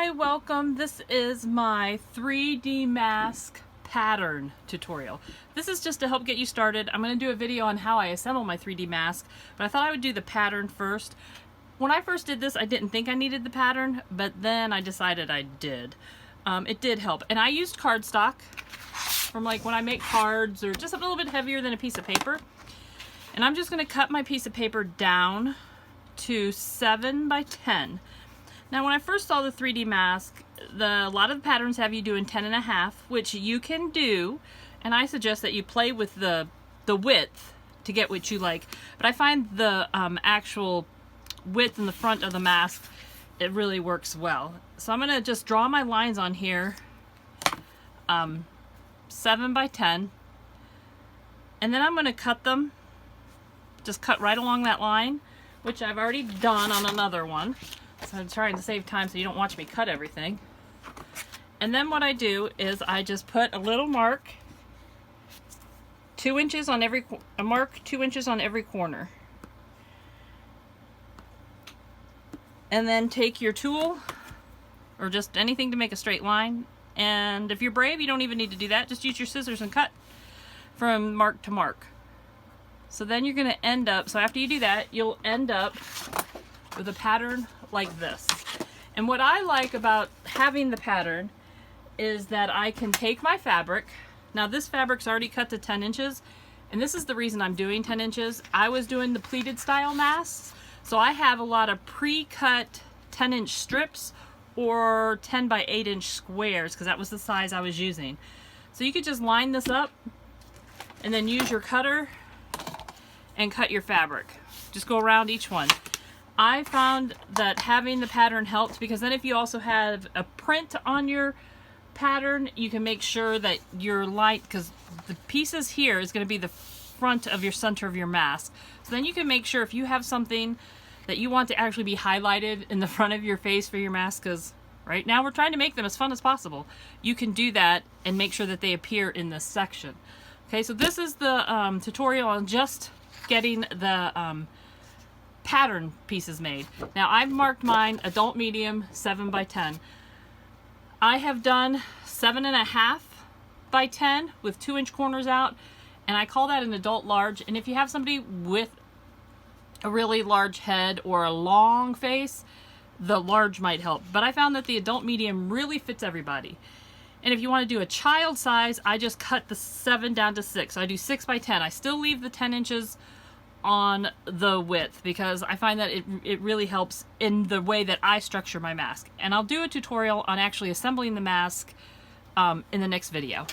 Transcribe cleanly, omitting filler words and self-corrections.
Hi, welcome. This is my 3D mask pattern tutorial. This is just to help get you started. I'm going to do a video on how I assemble my 3D mask, but I thought I would do the pattern first. When I first did this, I didn't think I needed the pattern, but then I decided I did. It did help. And I used cardstock from like when I make cards or just a little bit heavier than a piece of paper. And I'm just going to cut my piece of paper down to 7 by 10. Now, when I first saw the 3D mask, a lot of the patterns have you doing 10.5, which you can do, and I suggest that you play with the width to get what you like. But I find the actual width in the front of the mask, it really works well. So I'm going to just draw my lines on here, 7 by 10, and then I'm going to cut them, just cut right along that line, which I've already done on another one. So I'm trying to save time so you don't watch me cut everything. And then what I do is I just put a little mark, 2 inches on every, a mark 2 inches on every corner. And then take your tool, or just anything to make a straight line. And if you're brave, you don't even need to do that. Just use your scissors and cut from mark to mark. So then you're going to end up, so after you do that, you'll end up with a pattern like this. And what I like about having the pattern is that I can take my fabric. Now this fabric's already cut to 10 inches, and this is the reason I'm doing 10 inches. I was doing the pleated style masks, so I have a lot of pre-cut 10-inch strips or 10 by 8 inch squares, because that was the size I was using. So you could just line this up and then use your cutter and cut your fabric. Just go around each one. I found that having the pattern helped, because then if you also have a print on your pattern, you can make sure that your light, because the pieces here is going to be the front of your center of your mask. So then you can make sure if you have something that you want to actually be highlighted in the front of your face for your mask, because right now we're trying to make them as fun as possible. You can do that and make sure that they appear in this section. Okay, so this is the tutorial on just getting the pattern pieces made. Now I've marked mine adult medium 7 by 10. I have done 7.5 by 10 with 2-inch corners out, and I call that an adult large. And if you have somebody with a really large head or a long face, the large might help. But I found that the adult medium really fits everybody. And if you want to do a child size, I just cut the 7 down to 6. So I do 6 by 10. I still leave the 10 inches on the width, because I find that it really helps in the way that I structure my mask. And I'll do a tutorial on actually assembling the mask in the next video.